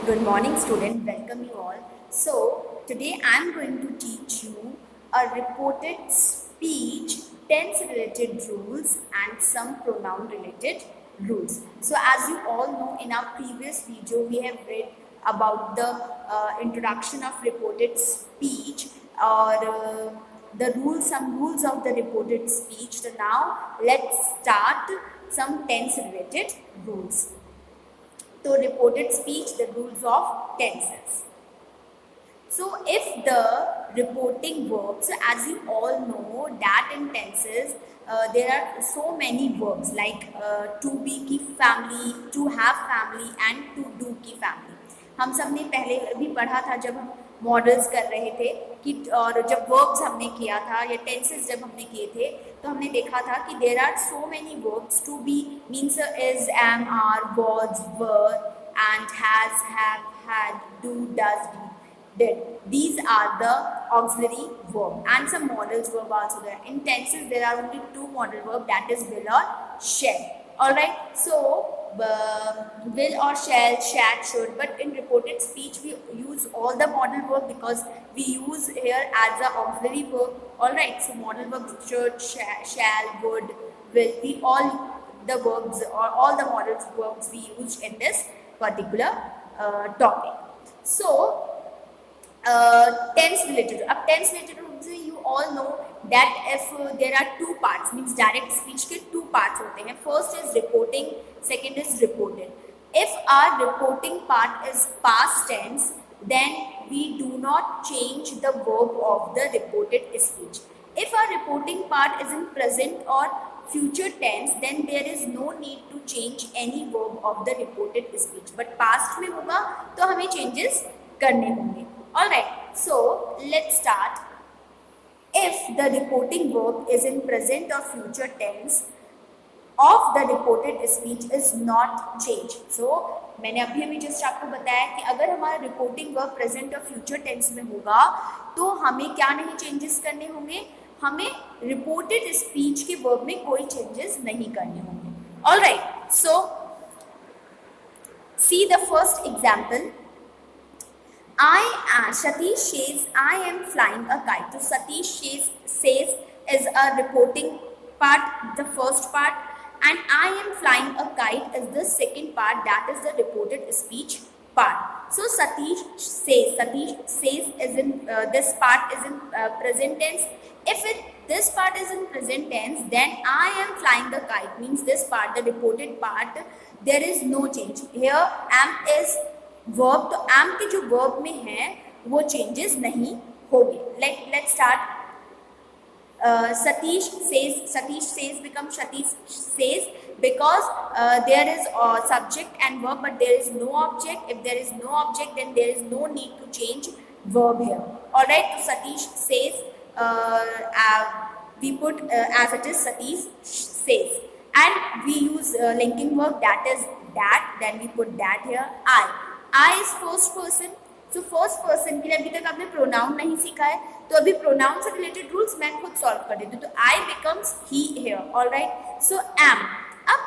Good morning, student. Welcome you all. So, today I am going to teach you a reported speech, tense related rules, and some pronoun related rules. So, as you all know, in our previous video, we have read about the introduction of reported speech or some rules of the reported speech. So, now let's start some tense related rules. So reported speech, the rules of tenses. So if the reporting verbs, as you all know that in tenses, there are so many verbs like to be की family, to have family and to do की family. हम सब ने पहले भी पढ़ा था जब हम मॉडल्स कर रहे थे कि और जब वर्ब्स हमने किया था या टेंसेस जब हमने किए थे तो हमने देखा था कि there are so many verbs to be means is am are was were and has have had do does did. These are the auxiliary verb and some modals verb also there. In tenses there are only two modal verb, that is will or shall. Alright, so will or shall, shat, should, but in reported speech we use all the modal verb because we use here as a auxiliary verb. Alright, so modal verbs should, shall, would, will, we all the verbs or all the modal verbs we use in this particular topic. So tense related. अब tense related रूप से you all know that if there are two parts, means direct speech के two parts होते हैं. First is reporting, second is reported. If our reporting part is past tense, then we do not change the verb of the reported speech. If our reporting part is in present or future tense, then there is no need to change any verb of the reported speech. But past में होगा तो हमें changes करने होंगे. Alright, so let's start. If the reporting verb is in present or future tense of the reported speech is not changed. So मैंने अभी just आपको बताया कि अगर हमारा रिपोर्टिंग वर्ब प्रेजेंट और फ्यूचर टेंस में होगा तो हमें क्या नहीं चेंजेस करने होंगे, हमें रिपोर्टेड स्पीच के वर्ब में कोई चेंजेस नहीं करने होंगे. Alright, so see the first example. Satish says I am flying a kite. So Satish says is a reporting part, the first part, and I am flying a kite is the second part, that is the reported speech part. So Satish says is in this part is in present tense. If this part is in present tense, then I am flying the kite means this part, the reported part, there is no change. Here am is verb, तो M के जो verb में है वो changes नहीं होंगे. Let's start. Satish says become Satish says because there is a subject and verb but there is no object. If there is no object then there is no need to change verb here. Alright, so Satish says we put as it is Satish says, and we use linking verb, that is that, then we put that here. I is first person. So first person के लिए अभी तक आपने pronoun नहीं सीखा है तो अभी pronoun से related rules मैं खुद solve कर देती हूँ. तो I becomes he here. Alright, so am. अब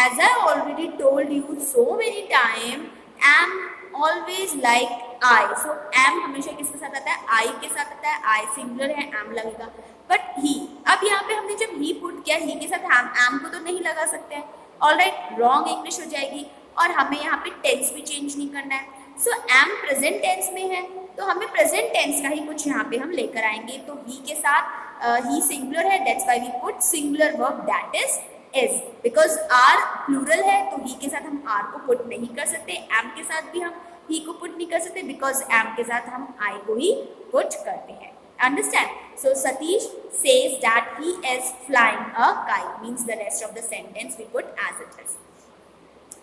as I already told you so many times, am always like I. So am हमेशा किसके साथ आता है, I के साथ आता है. I singular है, am लगेगा. But he, अब यहाँ पे हमने जब he put किया, he के साथ am को तो नहीं लगा सकते हैं. Alright, wrong English हो जाएगी और हमें यहाँ पे टेंस भी चेंज नहीं करना है. सो एम प्रेजेंट टेंस में है तो हमें प्रेजेंट टेंस का ही कुछ यहाँ पे हम लेकर आएंगे. तो ही के साथ ही सिंगुलर है, that's why we put singular verb, that is because are plural है तो ही के साथ हम आर को पुट नहीं कर सकते. एम के साथ भी हम ही को पुट नहीं कर सकते बिकॉज एम के साथ हम आई को ही पुट करते हैं. Understand? So Satish says that he is flying a kite means the rest of the sentence we put as it is.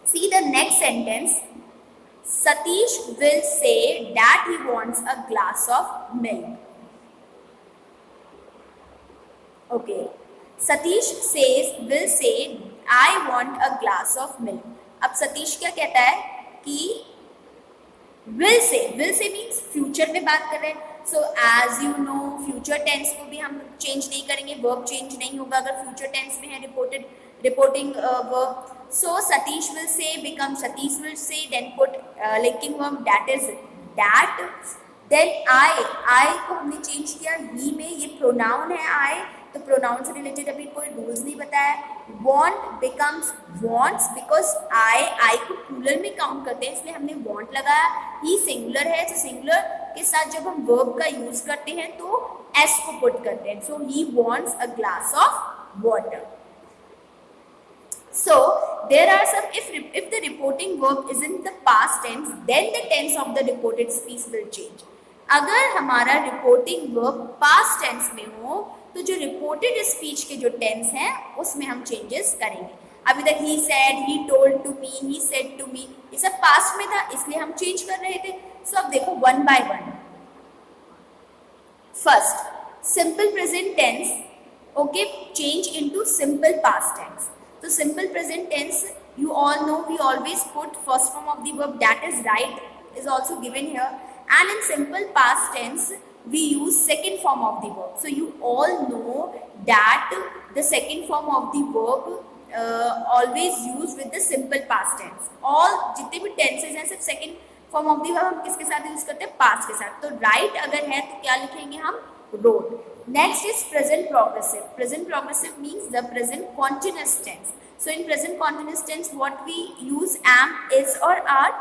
See the next sentence. Satish will say that he wants a glass of milk. Okay. Satish will say I want a glass of milk. अब Satish क्या कहता है कि will say means future में बात कर रहे हैं. So as you know future tense को भी हम चेंज नहीं करेंगे, verb चेंज नहीं होगा अगर future tense में है reporting verb. So Satish will say become Satish will say, then put linking verb that is that. Then I को हमने चेंज किया ही में, ये प्रोनाउन है I, तो प्रोनाउन से रिलेटेड अभी कोई रूल्स नहीं बताया. want becomes wants because I को प्लूरल में काउंट करते हैं इसलिए हमने want लगाया. ही सिंगुलर है तो सिंगुलर के साथ जब हम वर्ब का यूज करते हैं तो s को पुट करते हैं. सो ही wants a glass of water. So there are some, if the reporting verb is in the past tense, then the tense of the reported speech will change. अगर हमारा reporting verb past tense में हो तो जो reported speech के जो tense हैं उसमें हम चेंजेस करेंगे. अभी तक he said, he told to me, he said to me, ये सब पास्ट में था इसलिए हम चेंज कर रहे थे. सो अब देखो one by one. First simple present tense, okay, change into simple past tense. तो simple present tense, you all know we always put first form of the verb that is right is also given here, and in simple past tense we use second form of the verb. So you all know that the second form of the verb always used with the simple past tense. all जितने भी tenses हैं सिर्फ second form of the verb हम किसके साथ use करते हैं, past के साथ. तो right अगर है तो क्या लिखेंगे हम, wrote. Next is present progressive. Present progressive means the present continuous tense. So in present continuous tense what we use am, is or are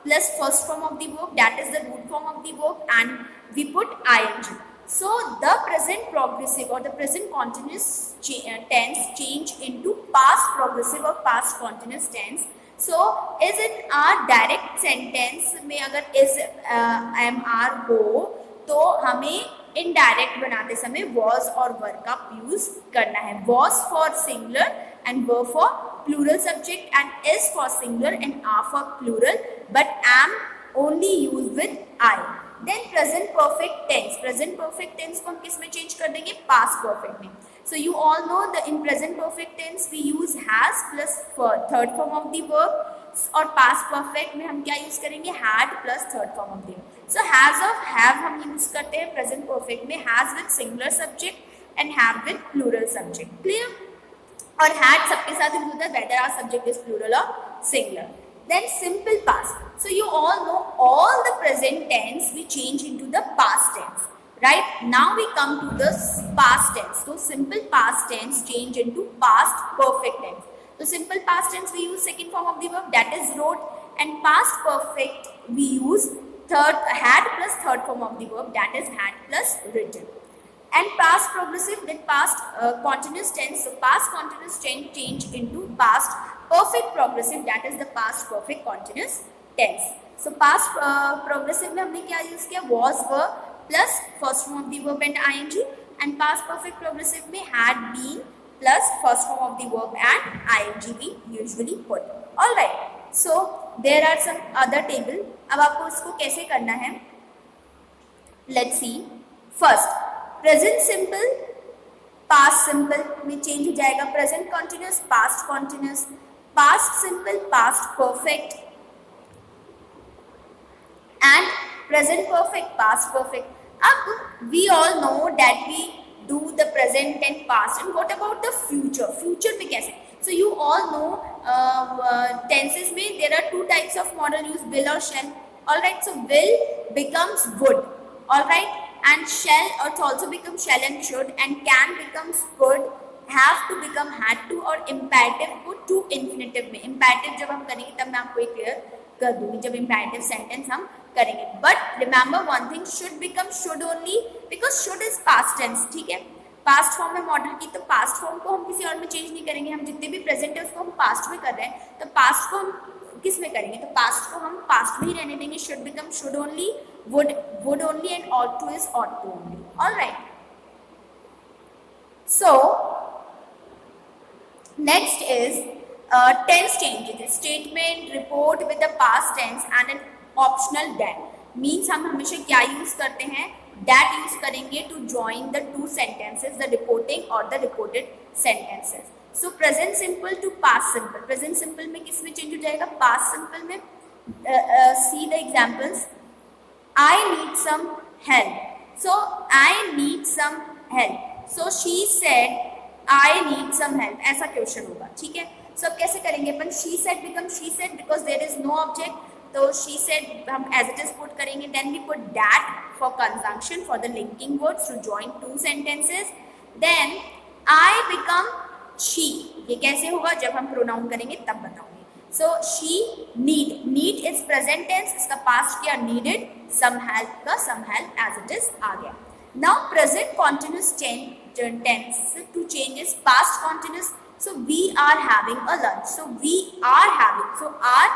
plus first form of the verb that is the root form of the verb and we put ing. So the present progressive or the present continuous tense change into past progressive or past continuous tense. So is in our direct sentence में अगर is am are हो तो हमें indirect बनाते समय was और were का use करना है. was for singular and were for plural subject and is for singular and are for plural, but am only used with I. Then present perfect tense. present perfect tense को हम किस में change कर देंगे, past perfect में. So you all know that in present perfect tense we use has plus third form of the verb, और past perfect में हम क्या यूज करेंगे, had plus third form of the verb. So has और have हम use करते हैं present perfect में, has with singular subject and have with plural subject. Clear? और had सबके साथ यूज होता है whether our subject is plural or singular. Then simple past. So you all know all the present tense we change into the past tense. Right? Now we come to the past tense. So simple past tense change into past perfect tense. So simple past tense we use second form of the verb that is wrote, and past perfect we use had plus third form of the verb that is had plus written. And past progressive with past continuous tense. So past continuous tense change into past perfect progressive that is the past perfect continuous tense. So past progressive में हमने क्या use किया, was, were plus first form of the verb and ing, and past perfect progressive में had been plus first form of the verb and ing we usually put. All right. So there are some other table. अब आपको इसको कैसे करना है, let's see. First present simple past simple में change हो जाएगा, present continuous past continuous, past simple past perfect and present perfect past perfect. अब we all know that we do the present and past, and what about the future, future में कैसे. So you all know tenses में there are two types of modal use, will और shall. Alright, so will becomes would, alright, and shall also become shall and should, and can becomes could, have to become had to, और imperative को to infinitive में. imperative जब हम करेंगे तब मैं आपको एक क्लियर कर दूंगी जब imperative sentence हम करेंगे. but remember one thing, should become should only because should is past tense. ठीक है, पास्ट फॉर्म में मॉडल की, तो पास्ट फॉर्म को हम किसी और में चेंज नहीं करेंगे. हम जितने भी प्रेजेंट है उसको हम पास्ट में कर रहे हैं, तो पास्ट को हम किस में करेंगे, तो पास्ट को हम पास्ट में ही रहने देंगे. Should become should only, would only, and ought to is ought to only. All right. So next is tense changes. Statement, report with the past tense and an optional that. Means हम हमेशा क्या use करते हैं, that use करेंगे to join the two sentences, the reporting or the reported sentences. So present simple to past simple. Present simple में किस में change हो जाएगा, past simple में. See the examples. I need some help. So I need some help. So she said I need some help, ऐसा question होगा, ठीक है। सो अब कैसे करेंगे अपन, she said become she said because there is no object, तो she said हम एज इट इज पुट करेंगे, then we put that for conjunction for the linking words to join two sentences, then I become she, ये कैसे होगा जब हम pronoun करेंगे तब बताऊंगे। So she need, need is present tense, इसका पास्ट किया नीडेड, सम हेल्प का some help as it is आ गया। Now present continuous tense to change is past continuous, so we are having a lunch, so we are having, so are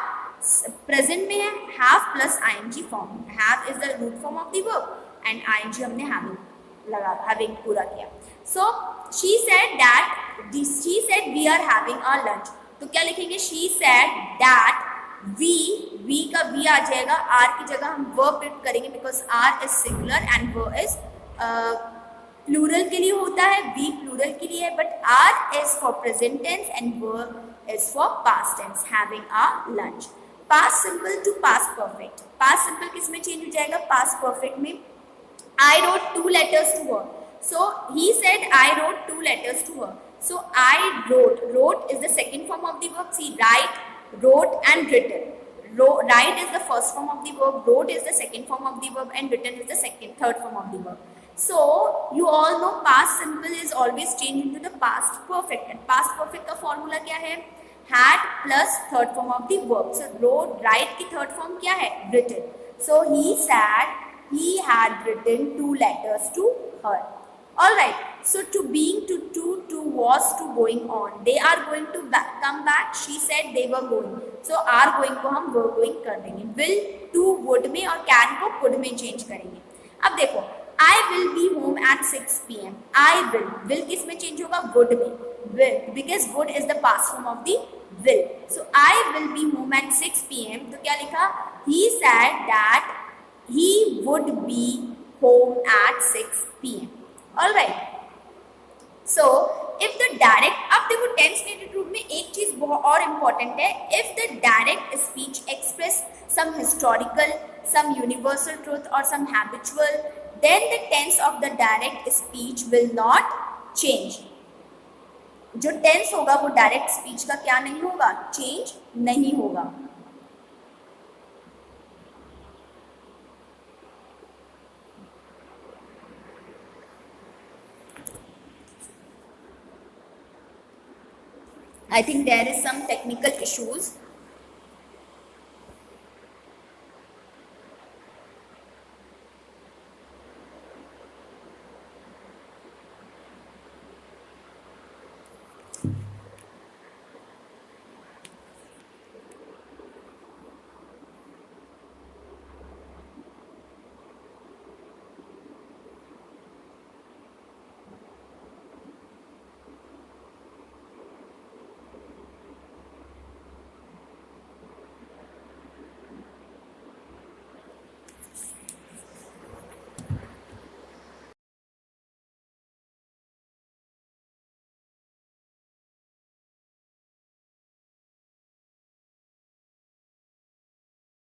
present में है have plus ing form, have is the root form of the verb and ing हमने having लगा, having पूरा किया। so she said that, she said we are having our lunch, तो क्या लिखेंगे, she said that we का we आ जाएगा, are की जगह हम verb put करेंगे because are is singular and verb is plural के लिए होता है, वी प्लूरल के लिए है, but are is for present tense and verb is for past tense, having a lunch. Past simple to past perfect, past simple किस में change हो जाएगा, पास्ट परफेक्ट में। I wrote 2 letters to her, so he said I wrote 2 letters to her, so I wrote, wrote is the second form of the verb, see write, wrote and written, write is the first form of the verb, wrote is the second form of the verb and written is the third form of the verb. So you all know past simple is always changed into the past perfect, and past perfect का formula क्या है, had plus third form of the verb, so wrote, write की third form क्या है, written, so he said he had written 2 letters to her. All right, so to being, to was, to going on, they are going to come back, she said they were going, so are going को हम were going कर देंगे, will to would में और can को could में change करेंगे। अब देखो I will be home at 6 p.m. I will किस में चेंज होगा, would में, will, because would is the past form of the will, so I will be home at 6 p.m. तो क्या लिखा, he said that he would be home at 6 p.m. all right, so if the direct, अब देखो tense negative रूप में एक चीज बहुत और इम्पोर्टेंट है, if the direct speech express some historical, some universal truth or some habitual, then the tense of the direct speech will not change, जो टेंस होगा वो डायरेक्ट स्पीच का क्या नहीं होगा, चेंज नहीं होगा। I think there is some technical issues.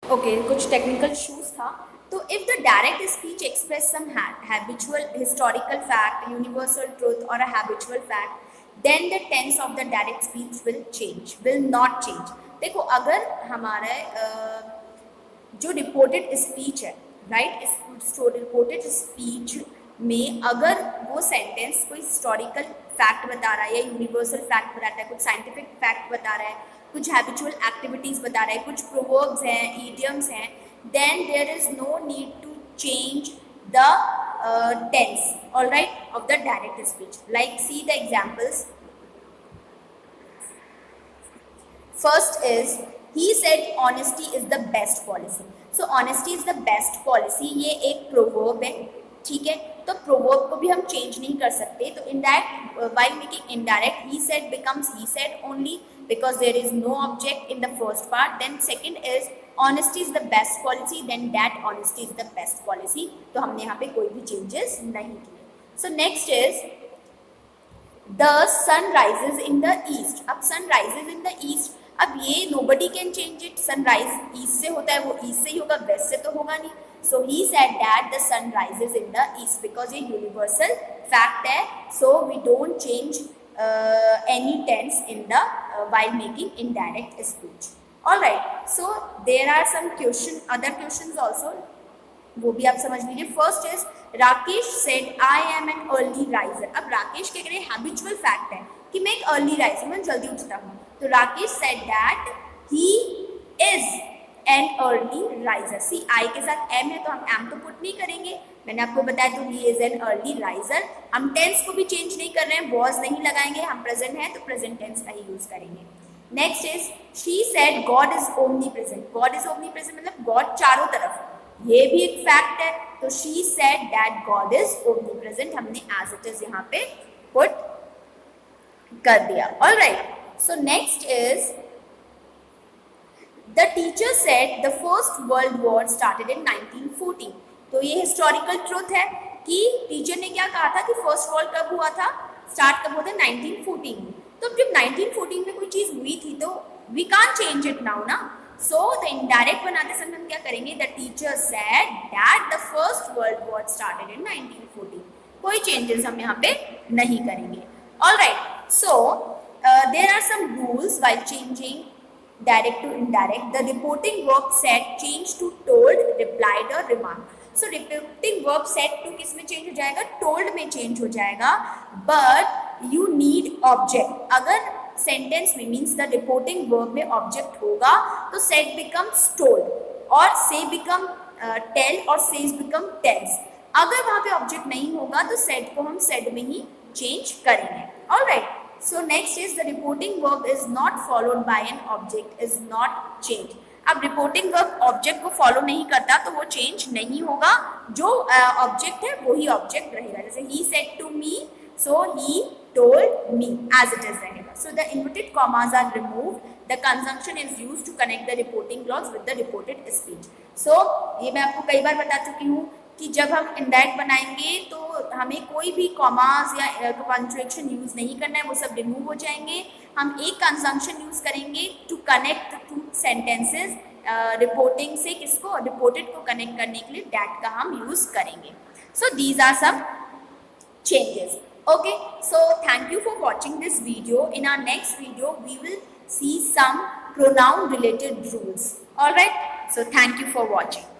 Okay कुछ टेक्निकल इश्यूज था। तो if the direct speech express some habitual historical fact, universal truth और a habitual fact, then the tense of the direct speech will not change. देखो अगर हमारा जो reported speech है, right, reported speech में अगर वो सेंटेंस कोई हिस्टोरिकल फैक्ट बता रहा है या यूनिवर्सल फैक्ट बताता है, कुछ साइंटिफिक फैक्ट बता रहा है, कुछ हैबिचुअल एक्टिविटीज़ बता रहा है, कुछ प्रोवर्ब्स हैं, ईडियम्स हैं, then there is no need to change the tense, all right, of the direct speech. Like see the examples. First is he said honesty is the best policy. So honesty is the best policy, ये एक proverb है, ठीक है। तो proverb को भी हम change नहीं कर सकते, तो indirect, while making indirect, he said becomes he said only because there is no object in the first part. Then second is honesty is the best policy, then that honesty is the best policy. तो हमने यहाँ पे कोई भी changes नहीं किए। So next is the sun rises in the east. अब sun rises in the east, अब ये nobody can change it, sunrise east से होता है, वो east से ही होगा, west से तो होगा नहीं। So he said that the sun rises in the east because ये universal fact है, so we don't change any tense in the while making indirect speech. All right, so there are some other questions also, वो भी आप समझ लीजिए. First is Rakesh said I am N early riser. अब राकेश के लिए habitual fact है कि मैं एक अर्ली राइजर, मैं जल्दी उठता हूँ. तो Rakesh said that he is an early riser. सी आई के साथ एम है तो हम एम तो पुट नहीं करेंगे, मैंने आपको बताया. तो ही इज एन अर्ली राइजर. हम टेंस को भी चेंज नहीं कर रहे हैं, वॉज नहीं लगाएंगे, हम प्रेजेंट है तो प्रेजेंट टेंस का ही यूज करेंगे. Next is she said God is omni present. God is omni present मतलब गॉड चारों तरफ है, ये भी एक फैक्ट है. तो she said that God is omni present, हमने एज इट इज यहाँ पे पुट कर दिया. All right, so next is the teacher said the first world war started in 1914. तो ये हिस्टोरिकल ट्रूथ है कि टीचर ने क्या कहा था कि फर्स्ट वॉर कब हुआ था, स्टार्ट कब हुआ था, 1914 में. तो जब 1914 में कोई चीज हुई थी तो we can't change it now ना. सो द इनडायरेक्ट बनाते समय हम क्या करेंगे, the teacher said that the first world war started in 1914. कोई चेंजेस हम यहाँ पे नहीं करेंगे. All right, so there are some rules while changing direct to indirect. The reporting verb said change to told, replied और remark. So reporting verb said to किस में change हो जाएगा, told में change हो जाएगा. But you need object. अगर sentence में means the reporting verb में object होगा तो said becomes told और say become tell और says become tells. अगर वहाँ पे object नहीं होगा तो said को हम said में ही change करेंगे. All right. So next is the reporting verb is not followed by an object is not changed. अब reporting verb object को follow नहीं करता तो वो change नहीं होगा, जो object है वही object रहेगा. जैसे he said to me, so he told me, as it is रहेगा. So the inverted commas are removed. The conjunction is used to connect the reporting clause with the reported speech. So ये मैं आपको कई बार बता चुकी हूँ कि जब हम इंडायरेक्ट बनाएंगे तो हमें कोई भी कॉमास या पंक्चुएशन यूज नहीं करना है, वो सब रिमूव हो जाएंगे. हम एक कंजंक्शन यूज करेंगे to connect two sentences. Reporting से किसको, रिपोर्टेड को कनेक्ट करने के लिए दैट का हम यूज करेंगे. So these are some changes. Okay, so thank you for watching this video. In our next video we will see some pronoun related rules. All right, so thank you for watching.